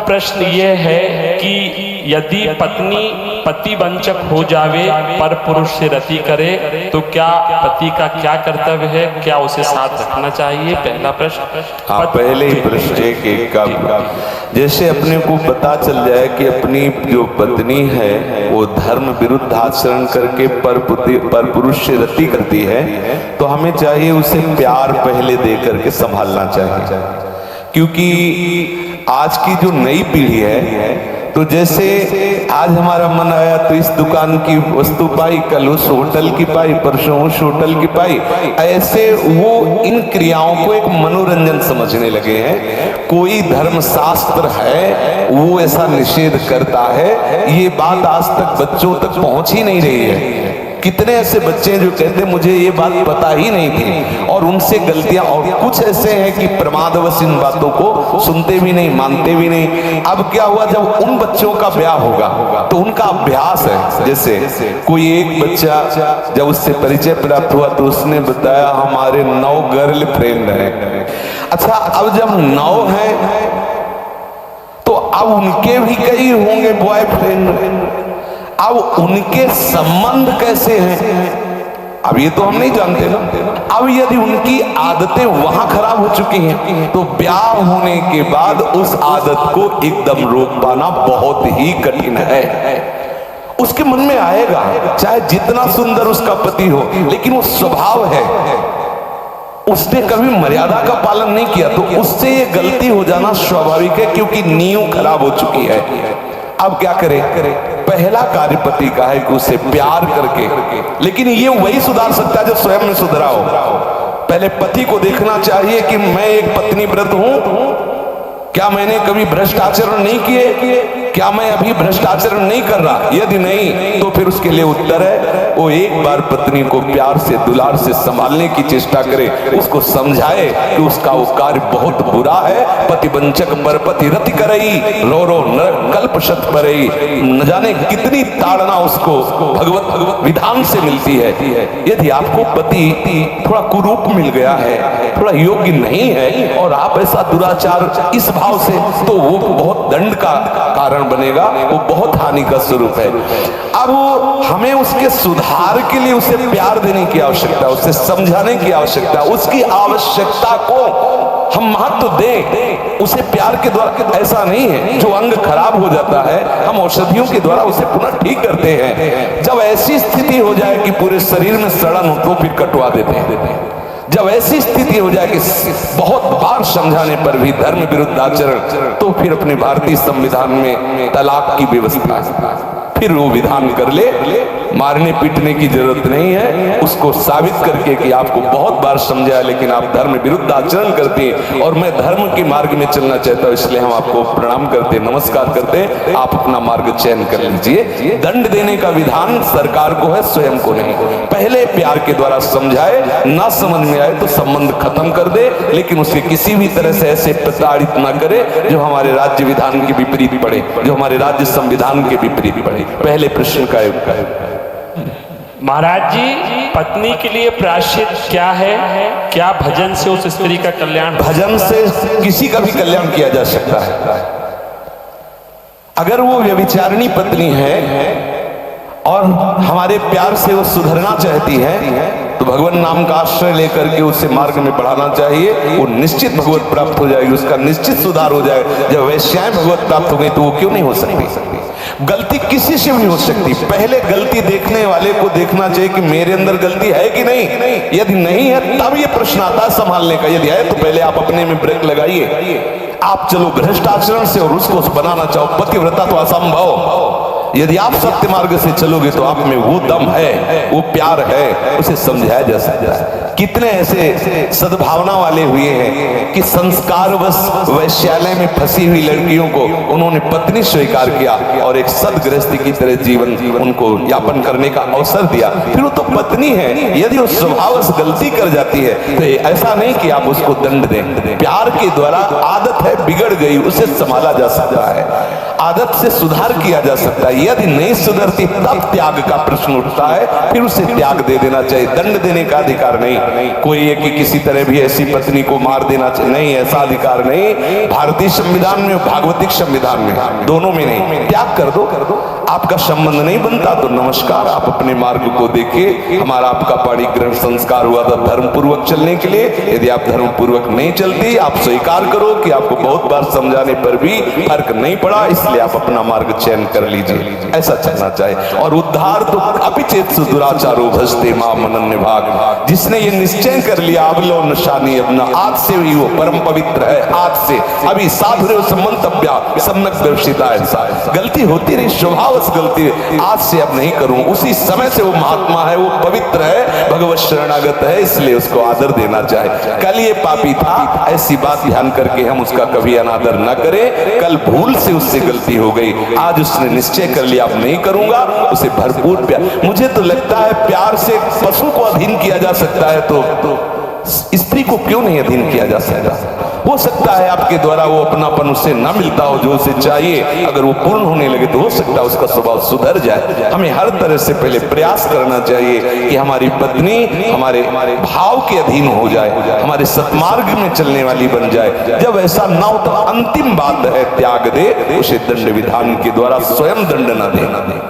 प्रश्न ये है कि यदि पत्नी पति वंचक हो जावे पर पुरुष से रति करे तो क्या पति का क्या कर्तव्य है, क्या उसे साथ रखना चाहिए? पहला प्रश्न। पहले ही प्रश्न एक का जैसे अपने को पता चल जाए कि अपनी जो पत्नी है वो धर्म विरुद्ध आचरण करके पर पुरुष से रति करती है तो हमें चाहिए उसे प्यार पहले दे करके संभालना चाहिए। क्योंकि आज की जो नई पीढ़ी है तो जैसे आज हमारा मन आया तो इस दुकान की वस्तु पाई, कल उस होटल की पाई, परसों उस होटल की पाई, ऐसे वो इन क्रियाओं को एक मनोरंजन समझने लगे हैं। कोई धर्मशास्त्र है वो ऐसा निषेध करता है, ये बात आज तक बच्चों तक पहुंच ही नहीं रही है। कितने ऐसे बच्चे हैं जो कहते हैं मुझे ये बात पता ही नहीं थी, और उनसे गलतियां, और कुछ ऐसे हैं कि प्रमादवश इन बातों को सुनते भी नहीं, मानते भी नहीं। अब क्या हुआ, जब उन बच्चों का ब्याह होगा तो उनका अभ्यास है। जैसे कोई एक बच्चा जब उससे परिचय प्राप्त हुआ तो उसने बताया हमारे 9 गर्लफ्रेंड हैं। अच्छा, अब जब 9 है तो अब उनके भी कई होंगे बॉयफ्रेंड। अब उनके संबंध कैसे हैं अब ये तो हम नहीं जानते ना। अब यदि उनकी आदतें वहां खराब हो चुकी हैं तो ब्याह होने के बाद उस आदत को एकदम रोक पाना बहुत ही कठिन है। उसके मन में आएगा, चाहे जितना सुंदर उसका पति हो, लेकिन वो स्वभाव है, उसने कभी मर्यादा का पालन नहीं किया तो उससे ये गलती हो जाना स्वाभाविक है, क्योंकि नींव खराब हो चुकी है। अब क्या करे? पहला कार्य पति का है कि उसे प्यार करके, लेकिन ये वही सुधार सकता है जो स्वयं में सुधरा हो। पहले पति को देखना चाहिए कि मैं एक पत्नी व्रत हूं, क्या मैंने कभी भ्रष्ट आचरण नहीं किए, क्या मैं अभी भ्रष्ट आचरण नहीं कर रहा? यदि नहीं तो फिर उसके लिए उत्तर है वो एक बार पत्नी को प्यार से दुलार से संभालने की चेष्टा करे, उसको समझाए कि उसका वो कार्य बहुत बुरा है। पतिवंचक पर पति रति करई, रो रो कल्प शत परई। न जाने कितनी ताड़ना उसको भगवत विधान से मिलती है। यदि आपको पति थोड़ा कुरूप मिल गया है, थोड़ा योग्य नहीं है, और आप ऐसा दुराचार इस भाव से, तो वो बहुत दंड का कारण बनेगा, वो बहुत हानि का स्वरूप है। अब हमें उसके सुधार के लिए उसे प्यार देने की आवश्यकता, उसे समझाने की आवश्यकता, उसकी आवश्यकता को हम महत्व दें। उसे प्यार के द्वारा, ऐसा नहीं है जो अंग खराब हो जाता है हम औषधियों के द्वारा उसे पुनः ठीक करते हैं। जब ऐसी स्थिति हो जाए कि पूरे शरीर में सड़न हो तो फिर कटवा देते हैं। जब ऐसी स्थिति हो जाए कि बहुत बार समझाने पर भी धर्म विरुद्ध आचरण, तो फिर अपने भारतीय संविधान में तलाक की व्यवस्था है। फिर वो विधान कर ले, मारने पीटने की जरूरत नहीं है। उसको साबित करके कि आपको बहुत बार समझाया लेकिन आप धर्म विरुद्ध आचरण करते हैं और मैं धर्म के मार्ग में चलना चाहता हूं, इसलिए हम आपको प्रणाम करते, नमस्कार करते, आप अपना मार्ग चयन कर लीजिए। दंड देने का विधान सरकार को है, स्वयं को नहीं। पहले प्यार के द्वारा समझाए, ना समझ में आए तो संबंध खत्म कर दे, लेकिन उसे किसी भी तरह से ऐसे प्रताड़ित ना करे जो हमारे राज्य विधान के विपरीत पड़े, जो हमारे राज्य संविधान के विपरीत पड़े। पहले प्रश्न का महाराज जी, पत्नी के लिए प्रायश्चित क्या है? क्या भजन से उस स्त्री का कल्याण? भजन से किसी का भी कल्याण किया जा सकता है। अगर वो व्यभिचारिणी पत्नी है और हमारे प्यार से वो सुधरना चाहती है तो भगवान नाम का आश्रय लेकर के उसे मार्ग में बढ़ाना चाहिए। वो निश्चित भगवत प्राप्त हो जाएगी, उसका निश्चित सुधार हो जाएगा। जब वैश्याएं भगवत प्राप्त हो गई तो वो क्यों नहीं हो सकती? गलती किसी से भी हो सकती, पहले गलती देखने वाले को देखना चाहिए कि मेरे अंदर गलती है कि नहीं। यदि नहीं है तब ये प्रश्न आता है संभालने का, यदि है तो पहले आप अपने में ब्रेक लगाइए। आप चलो भ्रष्ट आचरण से और उसको बनाना चाहो पतिव्रता तो असंभव। यदि आप सत्य मार्ग से चलोगे तो आप में वो दम है, वो प्यार है, उसे समझाया जा सकता है। कितने ऐसे सद्भावना वाले हुए हैं कि संस्कारवश वैश्यालय में फंसी हुई लड़कियों को उन्होंने पत्नी स्वीकार किया और एक सदगृहस्थी की तरह जीवन उनको यापन करने का अवसर दिया। फिर वो तो पत्नी है, यदि वो स्वभावश गलती कर जाती है तो ऐसा नहीं कि आप उसको दंड दें। प्यार के द्वारा आदत है बिगड़ गई, उसे संभाला जा सकता है, आदत से सुधार किया जा सकता है। यदि नहीं सुधरती तब त्याग का प्रश्न उठता है, फिर उसे त्याग दे देना चाहिए, दंड देने का अधिकार नहीं। नहीं, कोई है कि किसी तरह भी ऐसी पत्नी को मार देना चाहिए, नहीं, ऐसा अधिकार नहीं। भारतीय संविधान में, भागवतिक संविधान में, दोनों में नहीं। त्याग कर दो, आपका संबंध नहीं बनता तो नमस्कार, आप अपने मार्ग को देखिए। हमारा आपका पाणी ग्रहण संस्कार हुआ था धर्म पूर्वक चलने के लिए। यदि आप धर्म पूर्वक नहीं चलती, आप स्वीकार करो कि आपको बहुत बार समझाने पर भी फर्क नहीं पड़ा, इसलिए आप अपना मार्ग चयन कर लीजिए, ऐसा चलना चाहिए। और उद्धार तो अपिचेत दुराचारो भजते माम अनन्य भाग। जिसने ये निश्चय कर लिया अवलो नशानी अपना, आज से ही वो परम पवित्र है। आज से अभी साधुरेव संबंधव्या सम्यक दर्शिता, ऐसा गलती होती रही, स्वभावश गलती, आज से अब नहीं करूं। उसी समय से वो महात्मा है, वो पवित्र है, भगवत शरणागत है, इसलिए उसको आदर देना चाहिए। कल ये पापी था, ऐसी बात ध्यान करके हम उसका कभी अनादर न करें। कल भूल से उससे गलती हो गई, आज उसने निश्चय कर लिया अब नहीं करूंगा, उसे भरपूर प्यार। मुझे तो लगता है प्यार से पशु को अधीन किया जा सकता है, तो स्त्री को क्यों नहीं अधीन किया जा सकता? हो सकता है आपके द्वारा वो अपनापन उससे न मिलता हो जो उसे चाहिए, अगर वो पूर्ण होने लगे तो हो सकता है उसका स्वभाव सुधर जाए। हमें हर तरह से पहले प्रयास करना चाहिए कि हमारी पत्नी हमारे भाव के अधीन हो जाए, हमारे सत्मार्ग में चलने वाली बन जाए। जब ऐसा ना हो तो अंतिम बात है त्याग दे, उसे दंड विधान के द्वारा स्वयं दंड न देना दे।